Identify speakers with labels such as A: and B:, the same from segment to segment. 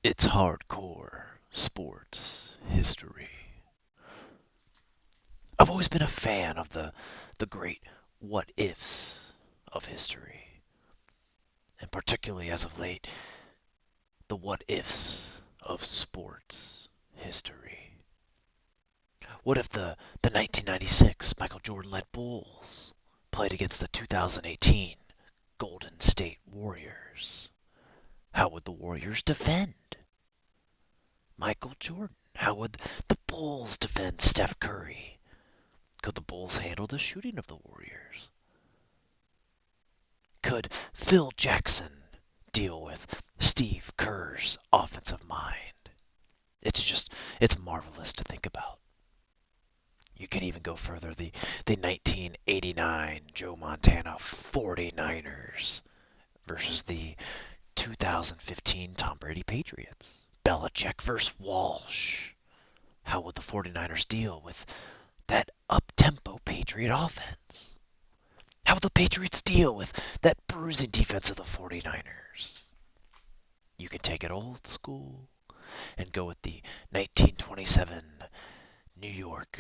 A: It's hardcore sports history. I've always been a fan of the great what ifs of history, and particularly as of late, the what ifs of sports history. What if the 1996 Michael Jordan led Bulls played against the 2018 Golden State Warriors? How would the Warriors defend Michael Jordan? How would the Bulls defend Steph Curry? Could the Bulls handle the shooting of the Warriors? Could Phil Jackson deal with Steve Kerr's offensive mind? It's marvelous to think about. You can even go further. The 1989 Joe Montana 49ers versus the 2015 Tom Brady Patriots. Belichick versus Walsh. How would the 49ers deal with that up-tempo Patriot offense? How would the Patriots deal with that bruising defense of the 49ers? You can take it old school and go with the 1927 New York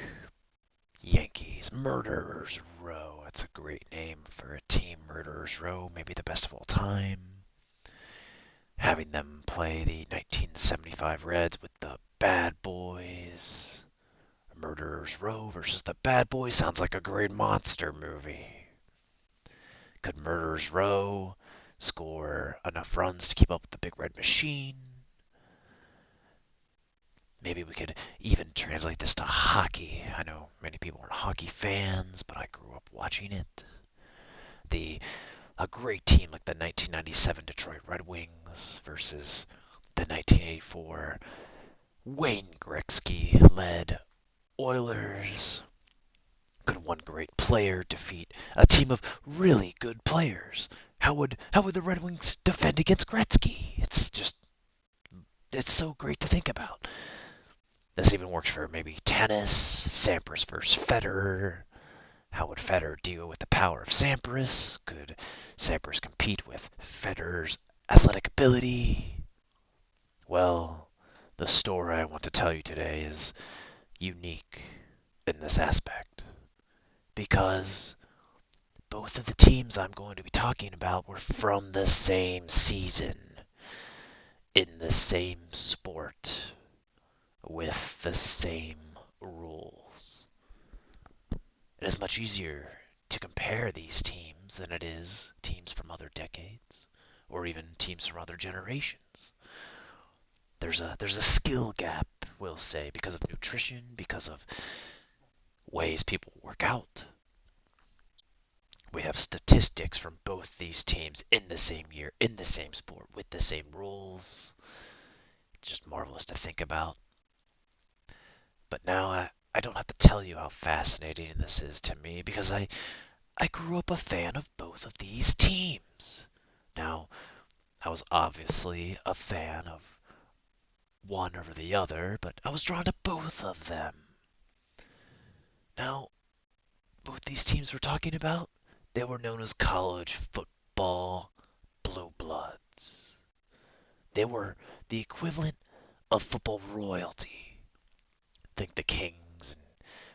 A: Yankees. Murderers Row. That's a great name for a team. Murderers Row, maybe the best of all time. Having them play the 1975 Reds with the Bad Boys. Murderers Row versus the Bad Boys sounds like a great monster movie. Could Murderers Row score enough runs to keep up with the Big Red Machine? Maybe we could even translate this to hockey. I know many people aren't hockey fans, but I grew up watching it. A great team like the 1997 Detroit Red Wings versus the 1984 Wayne Gretzky-led Oilers. Could one great player defeat a team of really good players? How would the Red Wings defend against Gretzky? It's so great to think about. This even works for maybe tennis, Sampras versus Federer. How would Federer deal with the power of Sampras? Could Sampras compete with Federer's athletic ability? Well, the story I want to tell you today is unique in this aspect because both of the teams I'm going to be talking about were from the same season, in the same sport, with the same rules. It is much easier to compare these teams than it is teams from other decades, or even teams from other generations. There's a skill gap, we'll say, because of nutrition, because of ways people work out. We have statistics from both these teams in the same year, in the same sport, with the same rules. It's just marvelous to think about. But now I don't have to tell you how fascinating this is to me because I grew up a fan of both of these teams. Now, I was obviously a fan of one over the other, but I was drawn to both of them. Now, both these teams we're talking about, they were known as college football blue bloods. They were the equivalent of football royalty. Think the kings and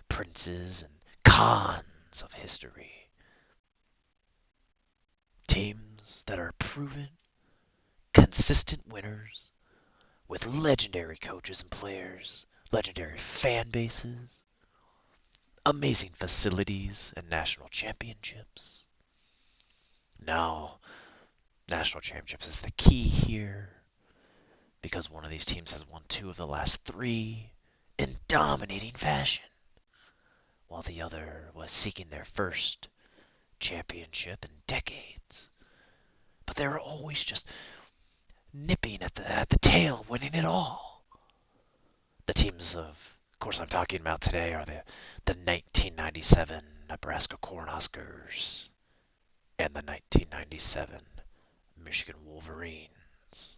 A: princes and khans of history. Teams that are proven, consistent winners with legendary coaches and players, legendary fan bases, amazing facilities, and national championships. Now, national championships is the key here because one of these teams has won two of the last three in dominating fashion, while the other was seeking their first championship in decades. But they were always just nipping at the tail, winning it all. The teams of course I'm talking about today are the 1997 Nebraska Cornhuskers and the 1997 Michigan Wolverines.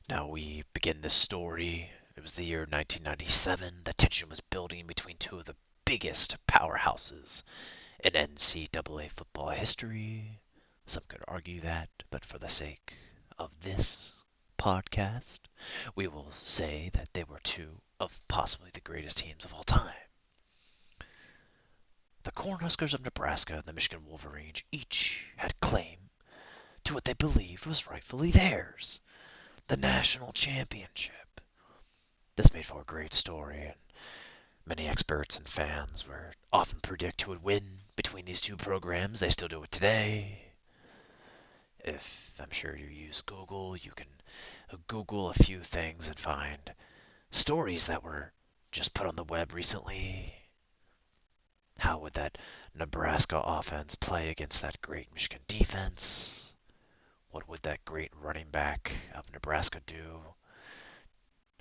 A: Now we begin this story. It was the year 1997. The tension was building between two of the biggest powerhouses in NCAA football history. Some could argue that, but for the sake of this podcast, we will say that they were two of possibly the greatest teams of all time. The Cornhuskers of Nebraska and the Michigan Wolverines each had claim to what they believed was rightfully theirs, the national championship. This made for a great story, and many experts and fans would often predict who would win between these two programs. They still do it today. If I'm sure you use Google, you can Google a few things and find stories that were just put on the web recently. How would that Nebraska offense play against that great Michigan defense? What would that great running back of Nebraska do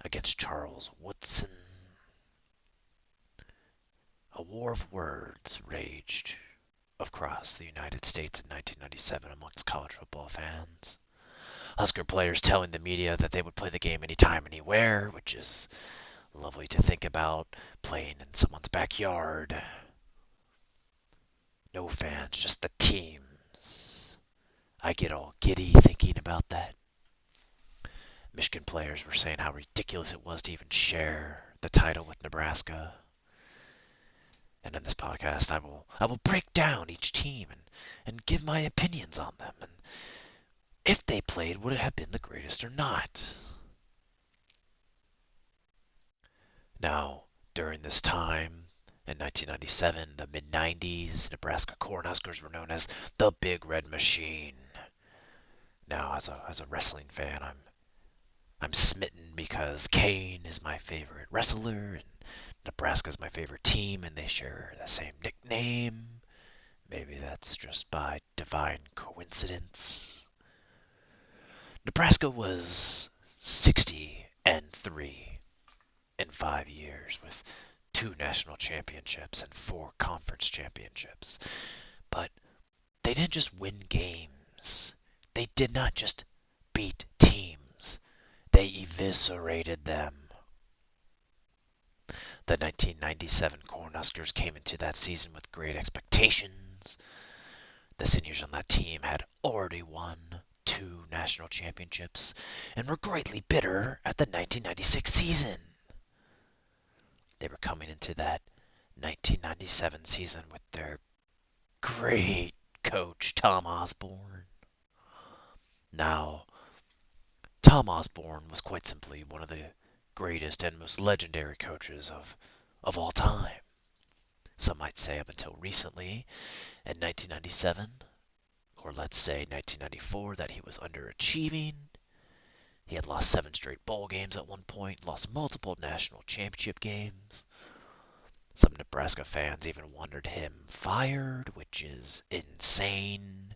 A: against Charles Woodson? A war of words raged across the United States in 1997 amongst college football fans. Husker players telling the media that they would play the game anytime, anywhere, which is lovely to think about, playing in someone's backyard. No fans, just the teams. I get all giddy thinking about that. Michigan players were saying how ridiculous it was to even share the title with Nebraska. And in this podcast, I will break down each team and give my opinions on them, and if they played, would it have been the greatest or not? Now, during this time, in 1997, the mid-90s, Nebraska Cornhuskers were known as the Big Red Machine. Now, as a wrestling fan, I'm smitten because Kane is my favorite wrestler, and Nebraska's my favorite team, and they share the same nickname. Maybe that's just by divine coincidence. Nebraska was 60-3 in 5 years with 2 national championships and 4 conference championships. But they didn't just win games. They did not just beat teams. They eviscerated them. The 1997 Cornhuskers came into that season with great expectations. The seniors on that team had already won 2 national championships and were greatly bitter at the 1996 season. They were coming into that 1997 season with their great coach, Tom Osborne. Now, Tom Osborne was quite simply one of the greatest and most legendary coaches of all time. Some might say up until recently, in 1997, or let's say 1994, that he was underachieving. He had lost 7 straight bowl games at one point, lost multiple national championship games. Some Nebraska fans even wanted him fired, which is insane.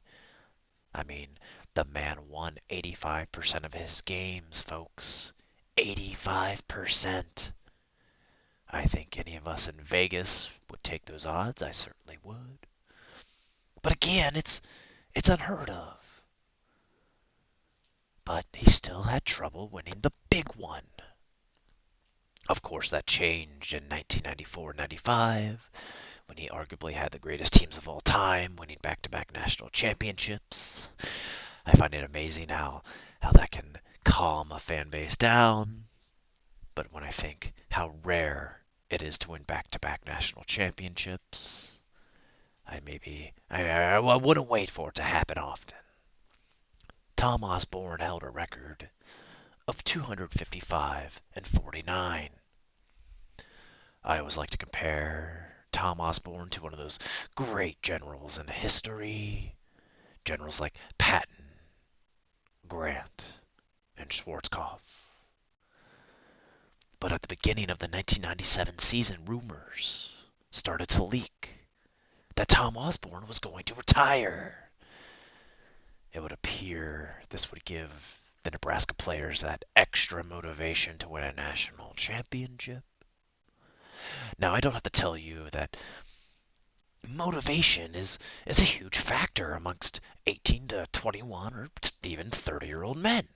A: I mean, the man won 85% of his games, folks. 85%. I think any of us in Vegas would take those odds. I certainly would. But again, it's unheard of. But he still had trouble winning the big one. Of course, that changed in 1994-95, when he arguably had the greatest teams of all time, winning back-to-back national championships. I find it amazing how that can calm a fan base down. But when I think how rare it is to win back-to-back national championships, I wouldn't wait for it to happen often. Tom Osborne held a record of 255-49. I always like to compare Tom Osborne to one of those great generals in history. Generals like Patton, Grant, and Schwarzkopf. But at the beginning of the 1997 season, rumors started to leak that Tom Osborne was going to retire. It would appear this would give the Nebraska players that extra motivation to win a national championship. Now, I don't have to tell you that motivation is a huge factor amongst 18 to 21 or even 30-year-old men.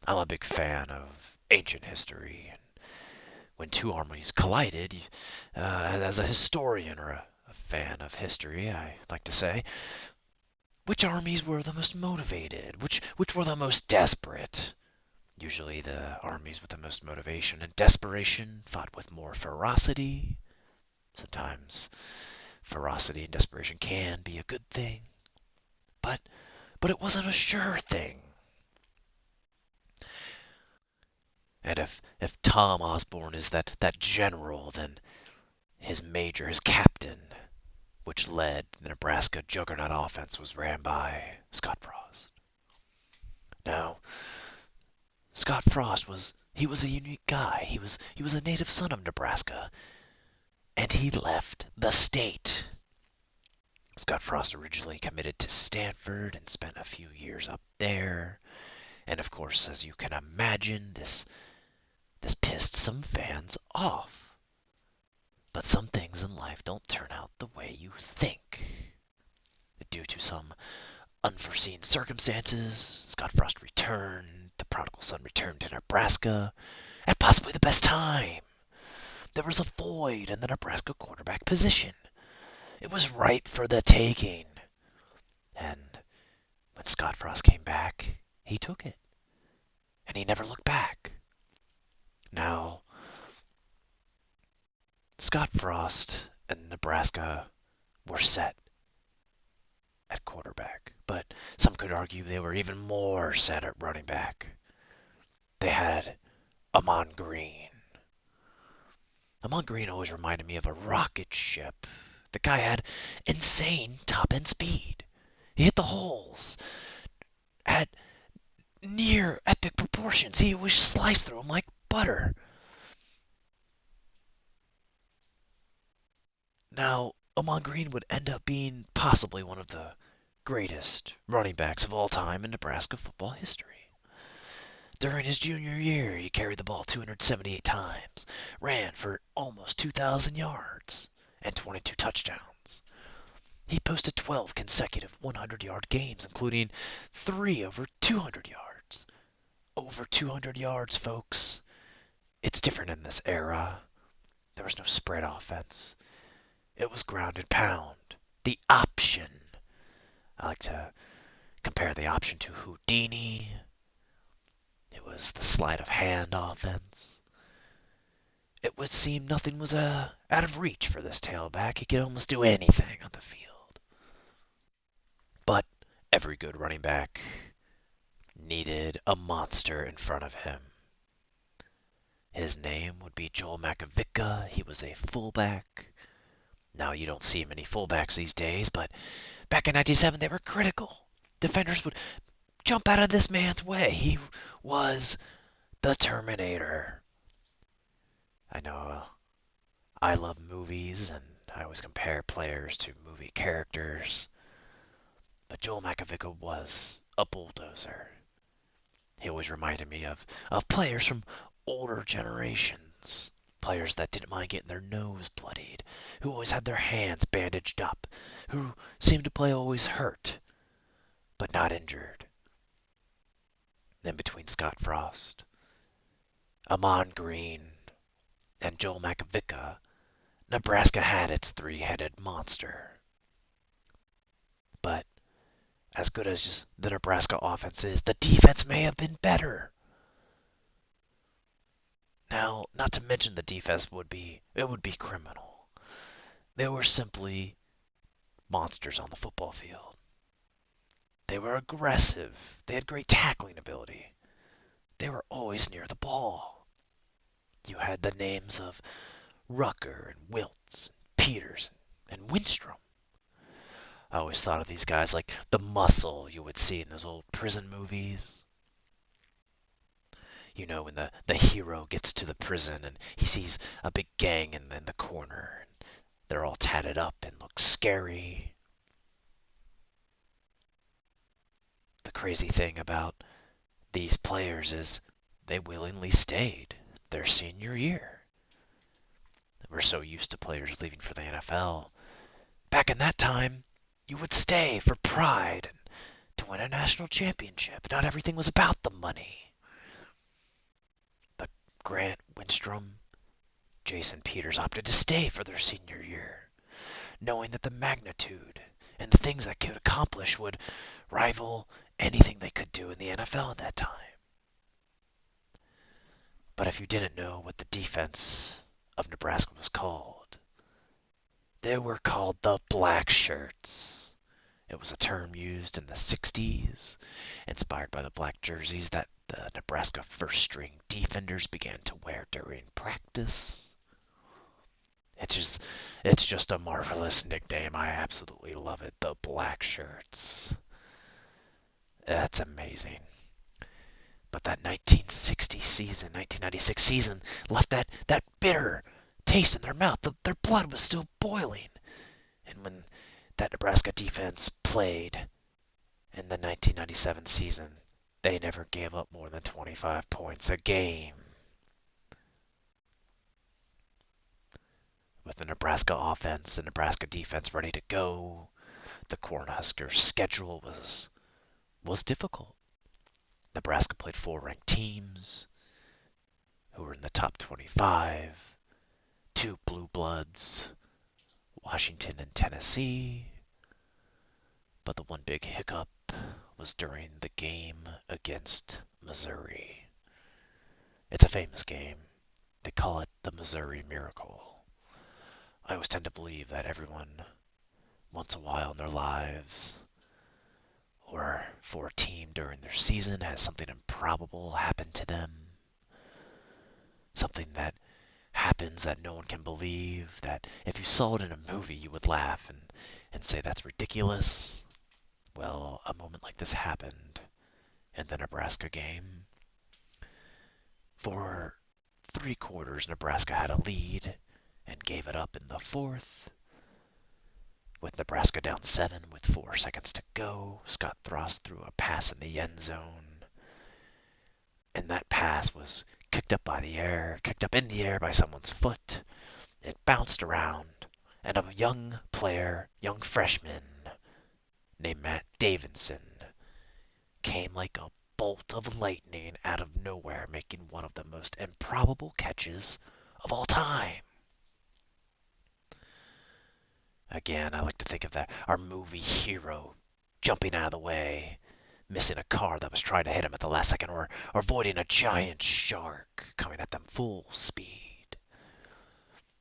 A: I'm a big fan of ancient history, and when 2 armies collided, as a historian or a fan of history, I like to say, which armies were the most motivated? Which were the most desperate? Usually the armies with the most motivation and desperation fought with more ferocity. Sometimes ferocity and desperation can be a good thing, but it wasn't a sure thing. And if Tom Osborne is that general, then his major, his captain, which led the Nebraska juggernaut offense, was ran by Scott Frost. Now, Scott Frost was a unique guy. He was a native son of Nebraska, and he left the state. Scott Frost originally committed to Stanford and spent a few years up there. And of course, as you can imagine, this pissed some fans off. But some things in life don't turn out the way you think. Due to some unforeseen circumstances, Scott Frost returned, the prodigal son returned to Nebraska, at possibly the best time. There was a void in the Nebraska quarterback position. It was ripe for the taking. And when Scott Frost came back, he took it. And he never looked back. Now, Scott Frost and Nebraska were set at quarterback, but some could argue they were even more set at running back. They had Amon Green. Amon Green always reminded me of a rocket ship. The guy had insane top-end speed. He hit the holes at near epic proportions. He was sliced through them like butter. Now, Amon Green would end up being possibly one of the greatest running backs of all time in Nebraska football history. During his junior year, he carried the ball 278 times, ran for almost 2,000 yards, and 22 touchdowns. He posted 12 consecutive 100-yard games, including 3 over 200 yards. Over 200 yards, folks. It's different in this era. There was no spread offense. It was ground and pound. The option. I like to compare the option to Houdini. It was the sleight of hand offense. It would seem nothing was out of reach for this tailback. He could almost do anything on the field. But every good running back needed a monster in front of him. His name would be Joel Makovicka. He was a fullback. Now, you don't see many fullbacks these days, but back in 97 they were critical. Defenders would jump out of this man's way. He was the Terminator. I know I love movies, and I always compare players to movie characters, but Joel Makovicka was a bulldozer. He always reminded me of players from older generations. Players that didn't mind getting their nose bloodied, who always had their hands bandaged up, who seemed to play always hurt, but not injured. Then between Scott Frost, Amon Green, and Joel Makovicka, Nebraska had its three-headed monster. But as good as the Nebraska offense is, the defense may have been better. Now, not to mention the defense would be criminal. They were simply monsters on the football field. They were aggressive. They had great tackling ability. They were always near the ball. You had the names of Rucker and Wiltz, and Peters, and Winstrom. I always thought of these guys like the muscle you would see in those old prison movies. You know, when the hero gets to the prison and he sees a big gang in the corner. And they're all tatted up and look scary. The crazy thing about these players is they willingly stayed their senior year. We're so used to players leaving for the NFL. Back in that time, you would stay for pride and to win a national championship. Not everything was about the money. But Grant, Winstrom, Jason Peters opted to stay for their senior year, knowing that the magnitude and the things that could accomplish would rival anything they could do in the NFL at that time. But if you didn't know what the defense of Nebraska was called, they were called the Black Shirts. It was a term used in the 60s, inspired by the black jerseys that the Nebraska first-string defenders began to wear during practice. It's just a marvelous nickname. I absolutely love it. The Black Shirts. That's amazing. But that 1960 season, 1996 season, left that bitter taste in their mouth. Their blood was still boiling. And when that Nebraska defense played in the 1997 season, they never gave up more than 25 points a game. With the Nebraska offense and Nebraska defense ready to go, the Cornhuskers' schedule was difficult. Nebraska played 4 ranked teams who were in the top 25, 2 blue bloods, Washington and Tennessee. But the one big hiccup was during the game against Missouri. It's a famous game. They call it the Missouri Miracle. I always tend to believe that everyone, once in a while in their lives, or for a team during their season, has something improbable happen to them. Something that happens that no one can believe, that if you saw it in a movie you would laugh and say that's ridiculous. Well, a moment like this happened in the Nebraska game. For 3 quarters, Nebraska had a lead and gave it up in the 4th. With Nebraska down 7 with 4 seconds to go, Scott Throst threw a pass in the end zone. And that pass was kicked up in the air by someone's foot. It bounced around, and a young freshman named Matt Davidson came like a bolt of lightning out of nowhere, making one of the most improbable catches of all time. Again, I like to think of that, our movie hero jumping out of the way, missing a car that was trying to hit him at the last second, or avoiding a giant shark coming at them full speed.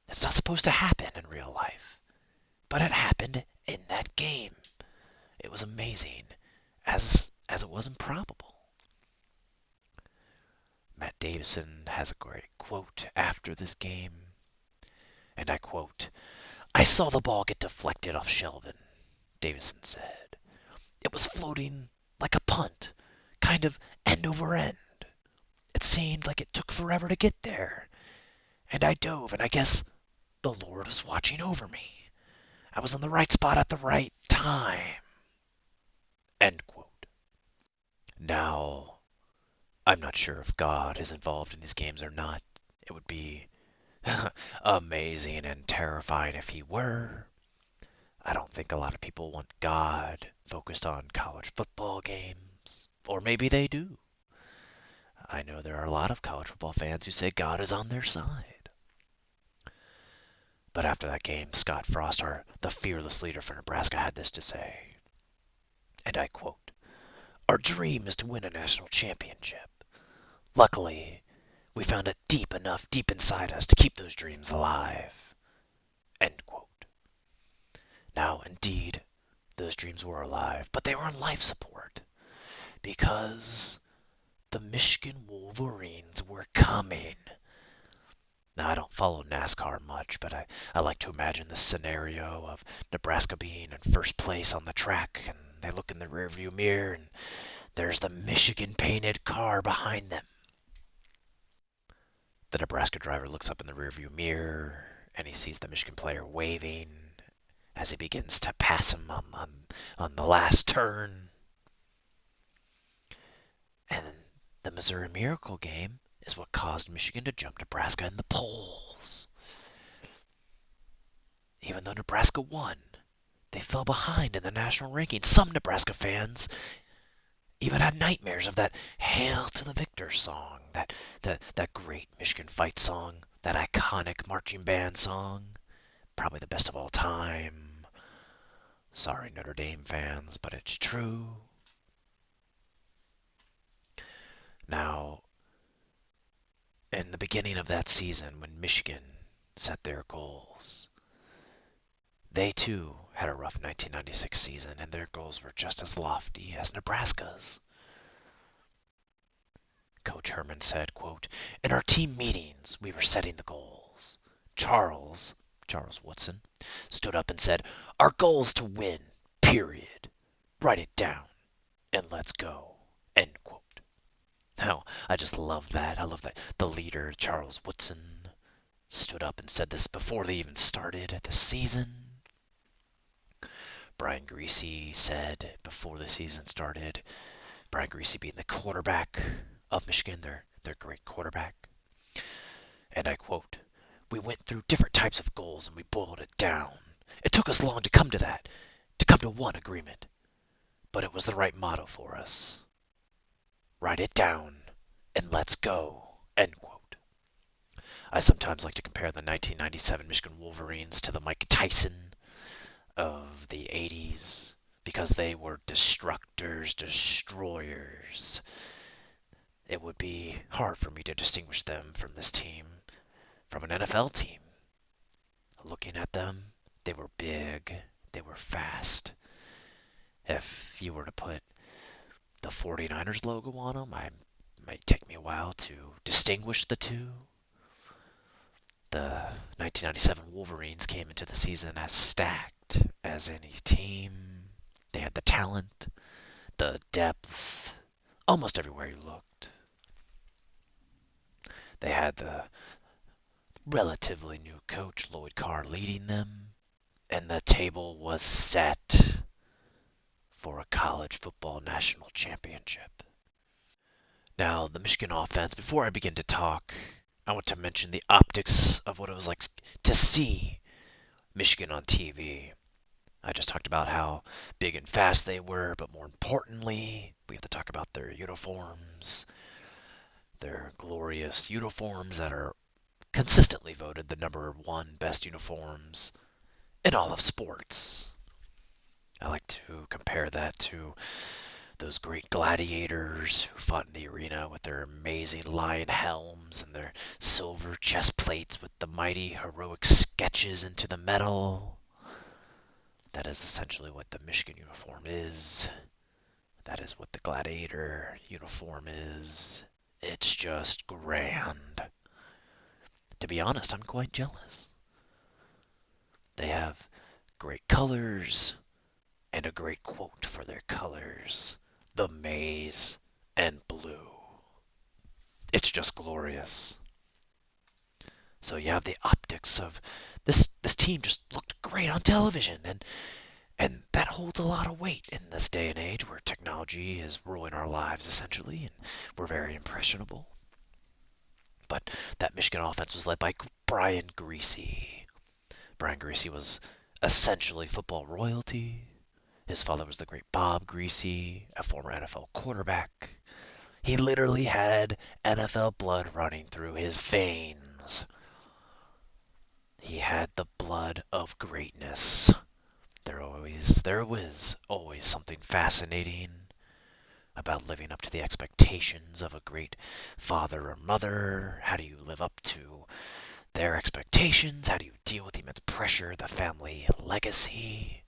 A: It's not supposed to happen in real life, but it happened in that game. It was amazing, as it was improbable. Matt Davison has a great quote after this game, and I quote, "I saw the ball get deflected off Shelvin," Davison said. "It was floating like a punt, kind of end over end. It seemed like it took forever to get there. And I dove, and I guess the Lord was watching over me. I was in the right spot at the right time." End quote. Now, I'm not sure if God is involved in these games or not. It would be amazing and terrifying if he were. I don't think a lot of people want God focused on college football games. Or maybe they do. I know there are a lot of college football fans who say God is on their side. But after that game, Scott Frost, the fearless leader for Nebraska, had this to say, and I quote, "Our dream is to win a national championship. Luckily, we found it deep inside us to keep those dreams alive." End quote. Now, indeed, those dreams were alive, but they were on life support because the Michigan Wolverines were coming. Now, I don't follow NASCAR much, but I like to imagine the scenario of Nebraska being in first place on the track, and they look in the rearview mirror, and there's the Michigan painted car behind them. The Nebraska driver looks up in the rearview mirror, and he sees the Michigan player waving as he begins to pass him on the last turn. And the Missouri Miracle game is what caused Michigan to jump Nebraska in the polls. Even though Nebraska won, they fell behind in the national rankings. Some Nebraska fans even had nightmares of that "Hail to the Victor" song, that great Michigan fight song, that iconic marching band song, probably the best of all time. Sorry, Notre Dame fans, but it's true. Now, in the beginning of that season, when Michigan set their goals, they too had a rough 1996 season, and their goals were just as lofty as Nebraska's. Coach Herman said, quote, "In our team meetings, we were setting the goals. Charles Woodson, stood up and said, 'Our goal is to win, period. Write it down, and let's go.'" End quote. Now, I just love that. I love that the leader, Charles Woodson, stood up and said this before they even started the season. Brian Griese said before the season started, Brian Griese being the quarterback of Michigan, their great quarterback. And I quote, "We went through different types of goals and we boiled it down. It took us long to come to that, to come to one agreement. But it was the right motto for us. Write it down and let's go." End quote. I sometimes like to compare the 1997 Michigan Wolverines to the Mike Tyson of the 80s because they were destructors, destroyers. It would be hard for me to distinguish them from this team, from an NFL team. Looking at them, they were big, they were fast. If you were to put the 49ers logo on them, it might take me a while to distinguish the two. The 1997 Wolverines came into the season as stacked as any team. They had the talent, the depth, almost everywhere you looked. They had the relatively new coach, Lloyd Carr, leading them, and the table was set for a college football national championship. Now, the Michigan offense, before I begin to talk, I want to mention the optics of what it was like to see Michigan on TV. I just talked about how big and fast they were, but more importantly, we have to talk about their uniforms, their glorious uniforms that are consistently voted the number one best uniforms in all of sports. I like to compare that to those great gladiators who fought in the arena with their amazing lion helms and their silver chest plates with the mighty heroic sketches into the metal. That is essentially what the Michigan uniform is. That is what the gladiator uniform is. It's just grand. To be honest, I'm quite jealous. They have great colors and a great quote for their colors: the maize and blue. It's just glorious. So you have the optics of this team just looked great on television, and that holds a lot of weight in this day and age where technology is ruling our lives essentially, and we're very impressionable. But that Michigan offense was led by Brian Griese. Brian Griese was essentially football royalty. His father was the great Bob Griese, a former NFL quarterback. He literally had NFL blood running through his veins. He had the blood of greatness. There was always something fascinating about living up to the expectations of a great father or mother. How do you live up to their expectations? How do you deal with the immense pressure, the family legacy?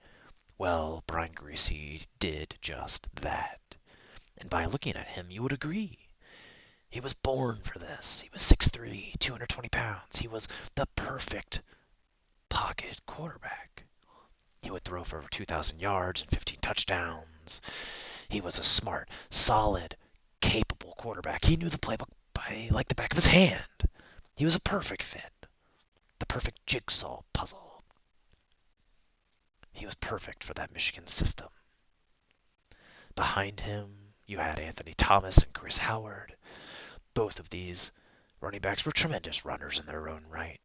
A: Well, Brian Griese did just that. And by looking at him, you would agree. He was born for this. He was 6'3", 220 pounds. He was the perfect pocket quarterback. He would throw for over 2,000 yards and 15 touchdowns. He was a smart, solid, capable quarterback. He knew the playbook like the back of his hand. He was a perfect fit. The perfect jigsaw puzzle. He was perfect for that Michigan system. Behind him, you had Anthony Thomas and Chris Howard. Both of these running backs were tremendous runners in their own right.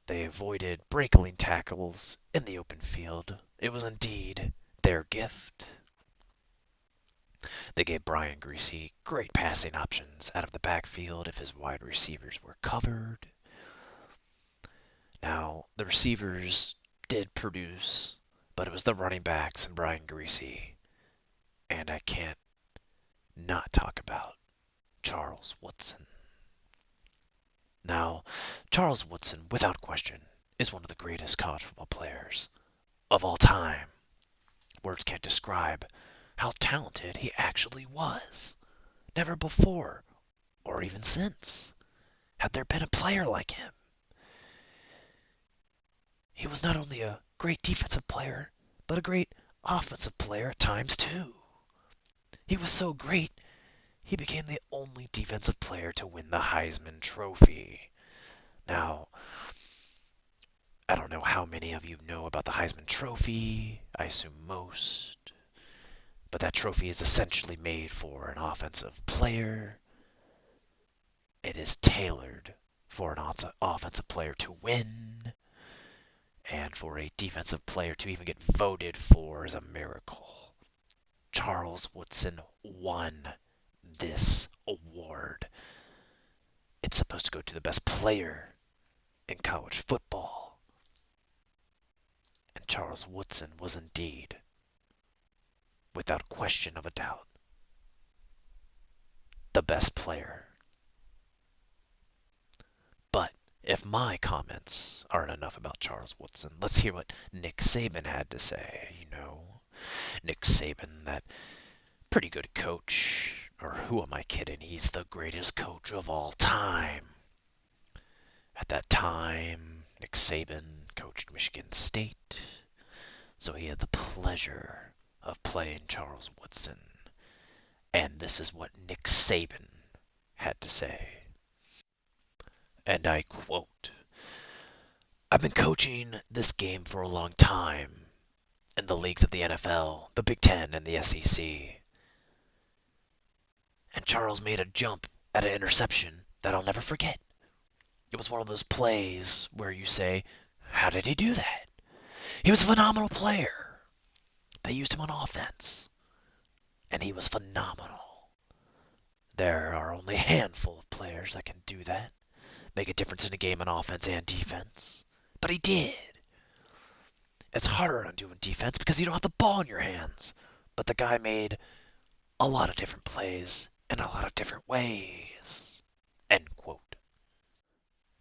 A: They avoided breaking tackles in the open field. It was indeed their gift. They gave Brian Griese great passing options out of the backfield if his wide receivers were covered. Now, the receivers did produce, but it was the running backs and Brian Greasy. And I can't not talk about Charles Woodson. Now, Charles Woodson, without question, is one of the greatest college football players of all time. Words can't describe how talented he actually was. Never before, or even since, had there been a player like him. He was not only a great defensive player, but a great offensive player at times too. He was so great, he became the only defensive player to win the Heisman Trophy. Now, I don't know how many of you know about the Heisman Trophy. I assume most. But that trophy is essentially made for an offensive player. It is tailored for an offensive player to win. And for a defensive player to even get voted for is a miracle. Charles Woodson won this award. It's supposed to go to the best player in college football. And Charles Woodson was indeed, without question of a doubt, the best player. But if my comments aren't enough about Charles Woodson, let's hear what Nick Saban had to say. Nick Saban, that pretty good coach. Or who am I kidding? He's the greatest coach of all time. At that time, Nick Saban coached Michigan State, so he had the pleasure of playing Charles Woodson. And this is what Nick Saban had to say. And I quote, "I've been coaching this game for a long time in the leagues of the NFL, the Big Ten, and the SEC. And Charles made a jump at an interception that I'll never forget. It was one of those plays where you say, how did he do that? He was a phenomenal player. They used him on offense, and he was phenomenal. There are only a handful of players that can do that, make a difference in a game on offense and defense. But he did. It's harder on doing defense because you don't have the ball in your hands. But the guy made a lot of different plays in a lot of different ways." End quote.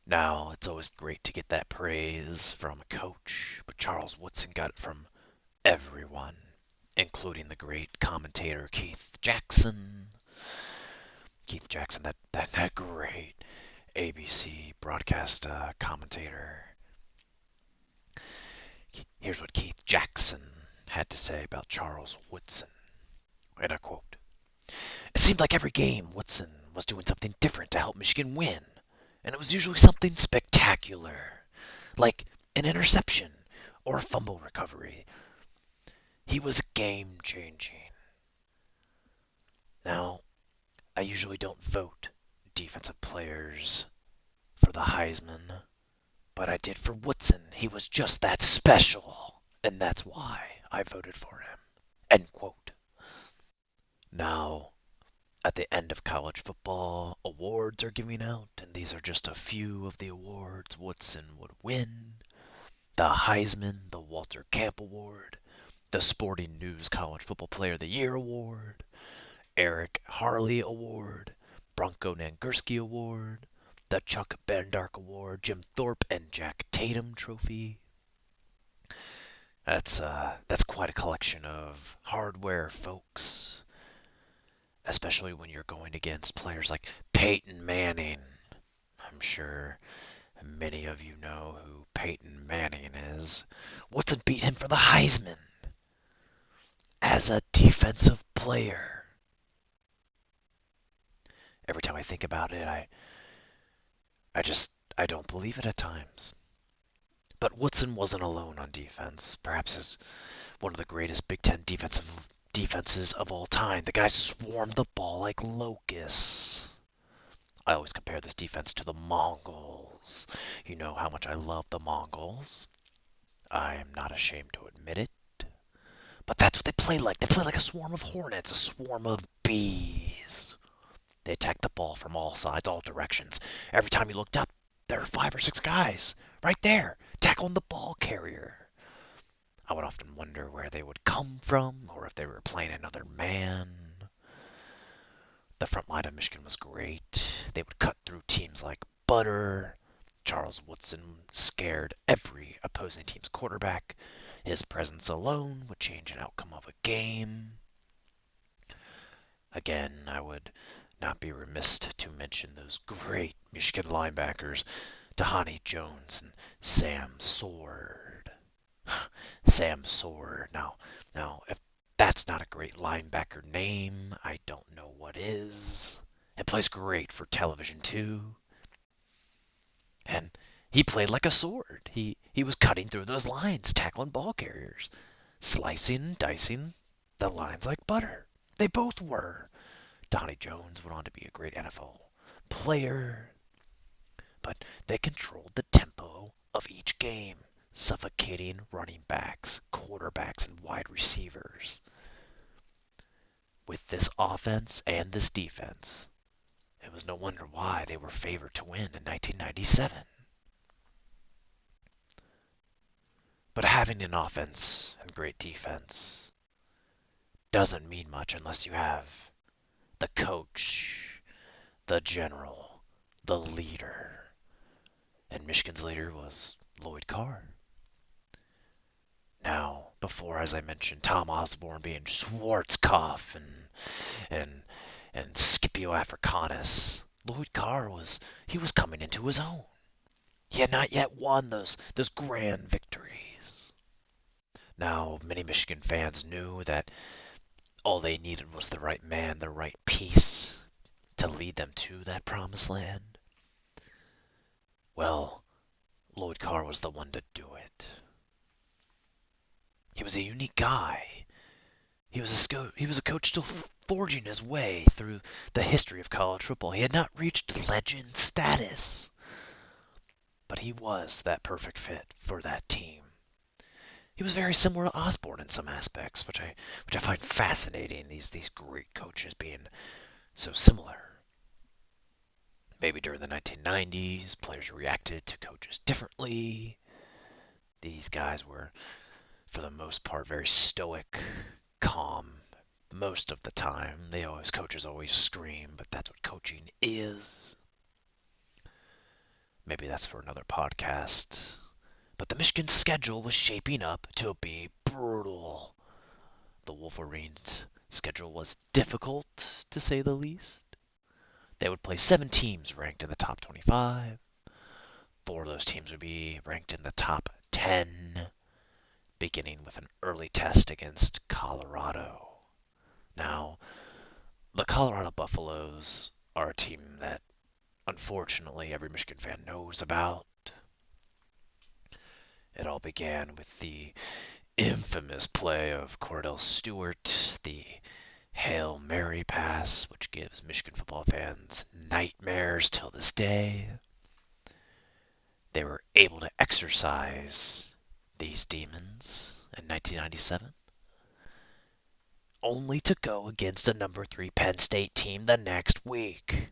A: Now, it's always great to get that praise from a coach, but Charles Woodson got it from everyone, including the great commentator Keith Jackson. Keith Jackson, that great ABC broadcast commentator. Here's what Keith Jackson had to say about Charles Woodson. And I quote, "It seemed like every game Woodson was doing something different to help Michigan win. And it was usually something spectacular, like an interception or a fumble recovery. He was game-changing." Now, I usually don't vote defensive players for the Heisman, but I did for Woodson. He was just that special, and that's why I voted for him. End quote. Now, at the end of college football, awards are giving out, and these are just a few of the awards Woodson would win. The Heisman, the Walter Camp Award, the Sporting News College Football Player of the Year Award, Eric Harley Award, Bronco Nagurski Award, the Chuck Bendark Award, Jim Thorpe and Jack Tatum Trophy. That's quite a collection of hardware, folks. Especially when you're going against players like Peyton Manning. I'm sure many of you know who Peyton Manning is. Woodson beat him for the Heisman as a defensive player. Every time I think about it, I don't believe it at times. But Woodson wasn't alone on defense. Perhaps as one of the greatest Big Ten defenses of all time. The guys swarmed the ball like locusts. I always compare this defense to the Mongols. You know how much I love the Mongols. I am not ashamed to admit it. But that's what they play like. They play like a swarm of hornets, a swarm of bees. They attack the ball from all sides, all directions. Every time you looked up, there were 5 or 6 guys right there tackling the ball carrier. I would often wonder where they would come from or if they were playing another man. The front line of Michigan was great. They would cut through teams like butter. Charles Woodson scared every opposing team's quarterback. His presence alone would change an outcome of a game. Again, I would not be remiss to mention those great Michigan linebackers, Tahani Jones and Sam Sword. Sam Sword. Now, if that's not a great linebacker name, I don't know what is. It plays great for television too. And he played like a sword. He was cutting through those lines, tackling ball carriers, slicing and dicing the lines like butter. They both were. Donnie Jones went on to be a great NFL player, but they controlled the tempo of each game, suffocating running backs, quarterbacks, and wide receivers. With this offense and this defense, it was no wonder why they were favored to win in 1997. But having an offense and great defense doesn't mean much unless you have the coach, the general, the leader. And Michigan's leader was Lloyd Carr. Now, before, as I mentioned, Tom Osborne being Schwarzkopf and and Scipio Africanus, Lloyd Carr was coming into his own. He had not yet won those grand victories. Now, many Michigan fans knew that all they needed was the right man, the right piece to lead them to that promised land. Well, Lloyd Carr was the one to do it. He was a unique guy. He was a coach still forging his way through the history of college football. He had not reached legend status, but he was that perfect fit for that team. He was very similar to Osborne in some aspects, which I find fascinating. These great coaches being so similar. Maybe during the 1990s, players reacted to coaches differently. These guys were, for the most part, very stoic, calm most of the time. Coaches always scream, but that's what coaching is. Maybe that's for another podcast. But the Michigan schedule was shaping up to be brutal. The Wolverines' schedule was difficult, to say the least. They would play 7 teams ranked in the top 25. 4 of those teams would be ranked in the top 10, beginning with an early test against Colorado. Now, the Colorado Buffaloes are a team that, unfortunately, every Michigan fan knows about. It all began with the infamous play of Cordell Stewart, the Hail Mary pass, which gives Michigan football fans nightmares till this day. They were able to exorcise these demons in 1997, only to go against a number 3 Penn State team the next week.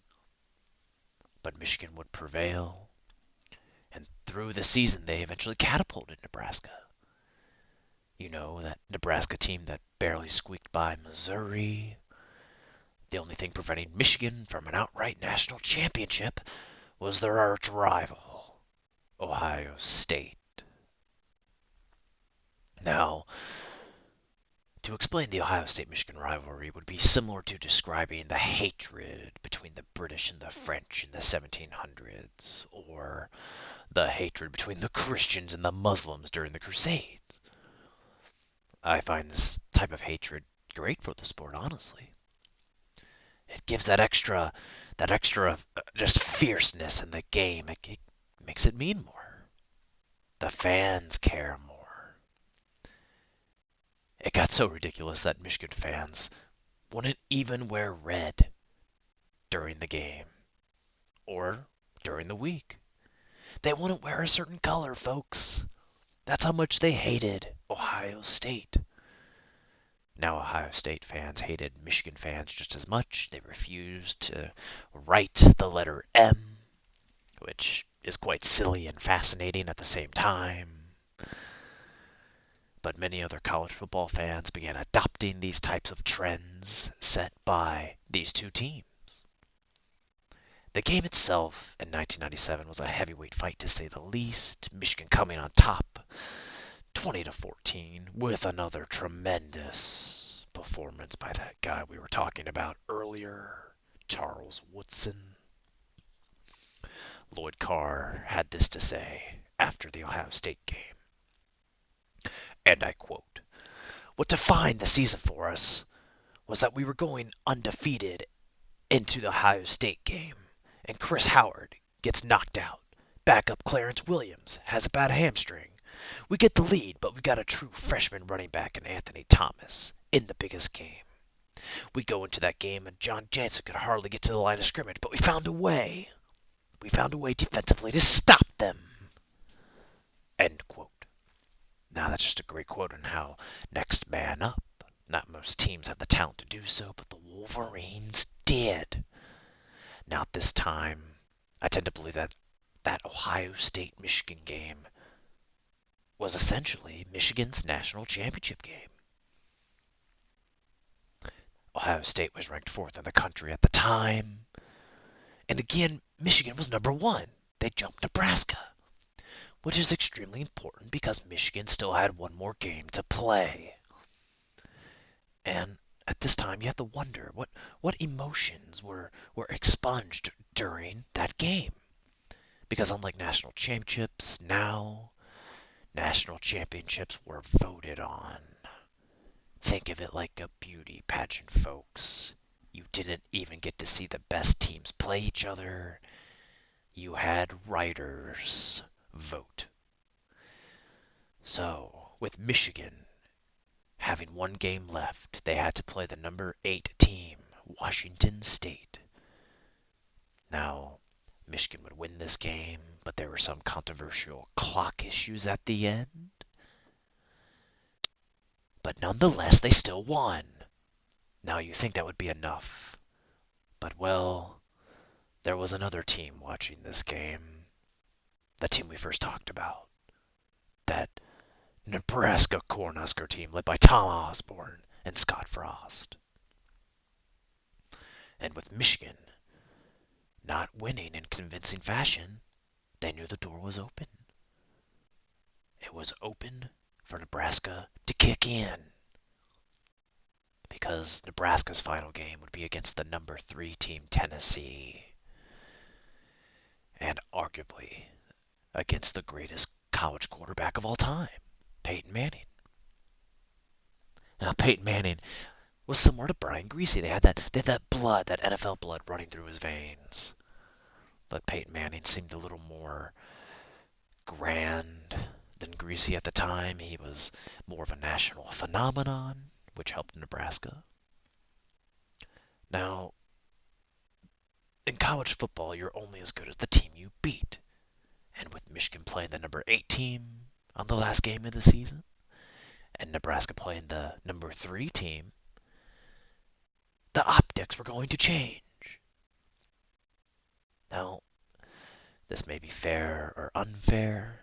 A: But Michigan would prevail, and through the season they eventually catapulted Nebraska. You know, that Nebraska team that barely squeaked by Missouri. The only thing preventing Michigan from an outright national championship was their arch rival, Ohio State. Now, to explain the Ohio State-Michigan rivalry would be similar to describing the hatred between the British and the French in the 1700s, or the hatred between the Christians and the Muslims during the Crusades. I find this type of hatred great for the sport, honestly. It gives that extra just fierceness in the game. It makes it mean more. The fans care more. It got so ridiculous that Michigan fans wouldn't even wear red during the game or during the week. They wouldn't wear a certain color, folks. That's how much they hated Ohio State. Now, Ohio State fans hated Michigan fans just as much. They refused to write the letter M, which is quite silly and fascinating at the same time. but many other college football fans began adopting these types of trends set by these two teams. The game itself in 1997 was a heavyweight fight to say the least, Michigan coming on top 20-14 with another tremendous performance by that guy we were talking about earlier, Charles Woodson. Lloyd Carr had this to say after the Ohio State game, and I quote, "What defined the season for us was that we were going undefeated into the Ohio State game, and Chris Howard gets knocked out. Backup Clarence Williams has a bad hamstring. We get the lead, but we got a true freshman running back in Anthony Thomas in the biggest game. We go into that game, and John Jansen could hardly get to the line of scrimmage, but we found a way. We found a way defensively to stop them." End quote. Now that's just a great quote on how next man up. Not most teams have the talent to do so, but the Wolverines did. Now at this time, I tend to believe that that Ohio State-Michigan game was essentially Michigan's national championship game. Ohio State was ranked 4th in the country at the time. And again, Michigan was number 1. They jumped Nebraska, which is extremely important because Michigan still had one more game to play. And at this time, you have to wonder what emotions were expunged during that game. Because unlike national championships, now national championships were voted on. Think of it like a beauty pageant, folks. You didn't even get to see the best teams play each other. You had writers vote. So, with Michigan having one game left, they had to play the number 8 team, Washington State. Now, Michigan would win this game, but there were some controversial clock issues at the end. But nonetheless, they still won. Now, you think that would be enough. But, well, there was another team watching this game. The team we first talked about. That Nebraska Cornhusker team led by Tom Osborne and Scott Frost. And with Michigan not winning in convincing fashion, they knew the door was open. It was open for Nebraska to kick in. Because Nebraska's final game would be against the number 3 team, Tennessee. And arguably against the greatest college quarterback of all time, Peyton Manning. Now, Peyton Manning was similar to Brian Griese. They had that blood, that NFL blood running through his veins. But Peyton Manning seemed a little more grand than Griese at the time. He was more of a national phenomenon, which helped Nebraska. Now, in college football, you're only as good as the team you beat. And with Michigan playing the number 8 team on the last game of the season, and Nebraska playing the number 3 team, the optics were going to change. Now, this may be fair or unfair,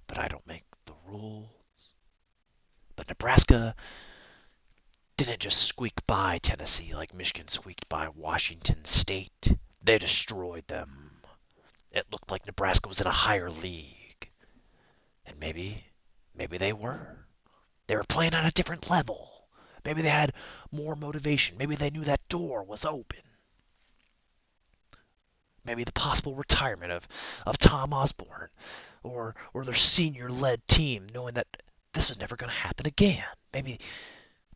A: but I don't make the rules. But Nebraska didn't just squeak by Tennessee like Michigan squeaked by Washington State. They destroyed them. It looked like Nebraska was in a higher league. And maybe they were. They were playing on a different level. Maybe they had more motivation. Maybe they knew that door was open. Maybe the possible retirement of Tom Osborne or their senior-led team, knowing that this was never going to happen again. Maybe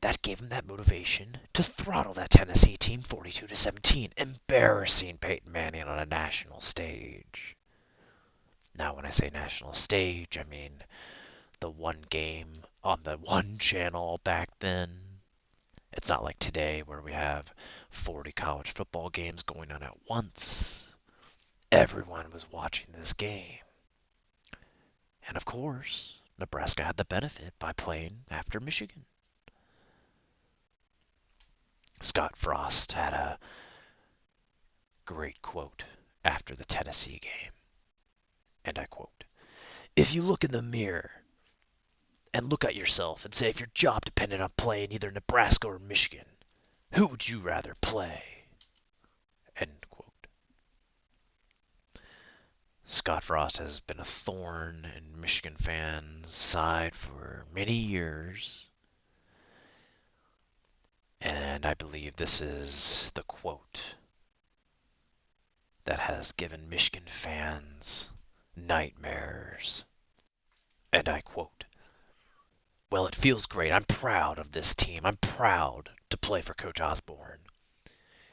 A: that gave them that motivation to throttle that Tennessee team 42-17, embarrassing Peyton Manning on a national stage. Now, when I say national stage, I mean the one game on the one channel back then. It's not like today where we have 40 college football games going on at once. Everyone was watching this game. And of course, Nebraska had the benefit by playing after Michigan. Scott Frost had a great quote after the Tennessee game. And I quote, "If you look in the mirror and look at yourself and say if your job depended on playing either Nebraska or Michigan, who would you rather play? End quote. Scott Frost has been a thorn in Michigan fans' side for many years, and I believe this is the quote that has given Michigan fans nightmares. And I quote, "Well, it feels great. I'm proud of this team. I'm proud to play for Coach Osborne.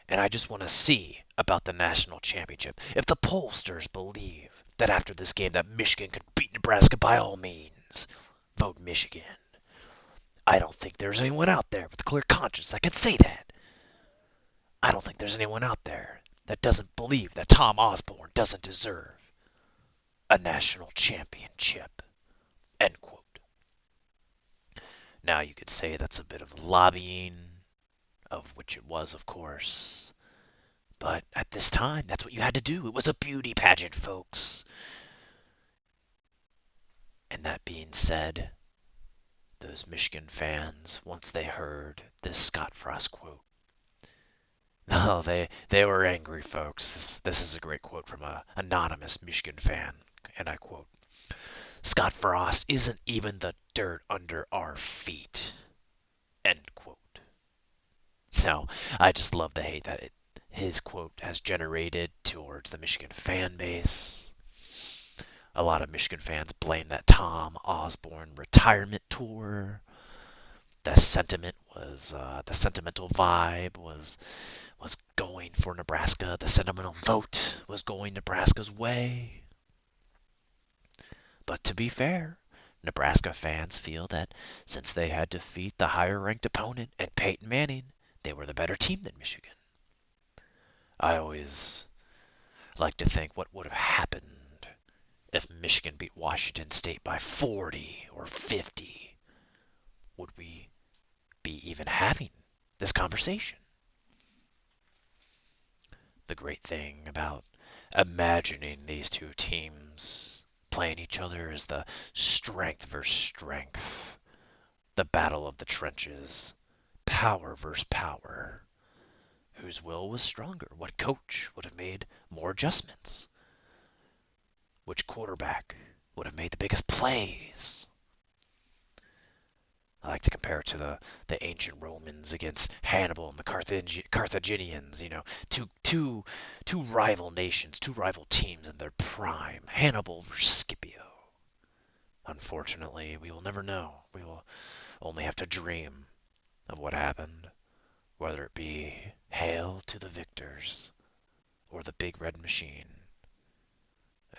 A: And I just want to see about the national championship. If the pollsters believe that after this game that Michigan could beat Nebraska, by all means, vote Michigan. I don't think there's anyone out there with a clear conscience that can say that. I don't think there's anyone out there that doesn't believe that Tom Osborne doesn't deserve a national championship." End quote. Now you could say that's a bit of lobbying, of which it was, of course. But at this time, that's what you had to do. It was a beauty pageant, folks. And that being said, those Michigan fans, once they heard this Scott Frost quote, no, they were angry, folks. This is a great quote from an anonymous Michigan fan, and I quote, "Scott Frost isn't even the dirt under our feet." End quote. Now, I just love the hate that his quote has generated towards the Michigan fan base. A lot of Michigan fans blame that Tom Osborne retirement tour. The sentiment was the sentimental vibe was going for Nebraska. The sentimental vote was going Nebraska's way. But to be fair, Nebraska fans feel that since they had to defeat the higher ranked opponent and Peyton Manning, they were the better team than Michigan. I always like to think what would have happened if Michigan beat Washington State by 40 or 50. Would we be even having this conversation? The great thing about imagining these two teams playing each other is the strength versus strength, the battle of the trenches, power versus power. Whose will was stronger? What coach would have made more adjustments? Which quarterback would have made the biggest plays? I like to compare it to the ancient Romans against Hannibal and the Carthaginians. Two rival nations, two rival teams in their prime. Hannibal versus Scipio. Unfortunately, we will never know. We will only have to dream of what happened, whether it be hail to the victors or the big red machine.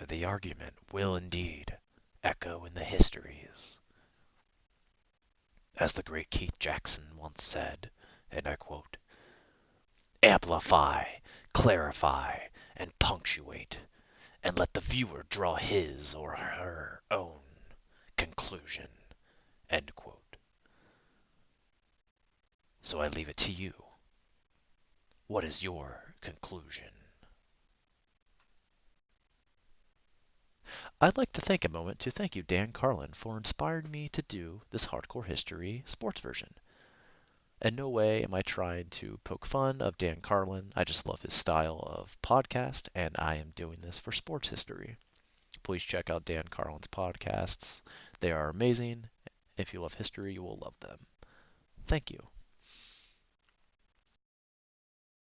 A: The argument will indeed echo in the histories. As the great Keith Jackson once said, and I quote, "Amplify, clarify, and punctuate, and let the viewer draw his or her own conclusion." End quote. So I leave it to you. What is your conclusion? I'd like to take a moment to thank you, Dan Carlin, for inspiring me to do this hardcore history sports version. In no way am I trying to poke fun of Dan Carlin. I just love his style of podcast, and I am doing this for sports history. Please check out Dan Carlin's podcasts. They are amazing. If you love history, you will love them. Thank you.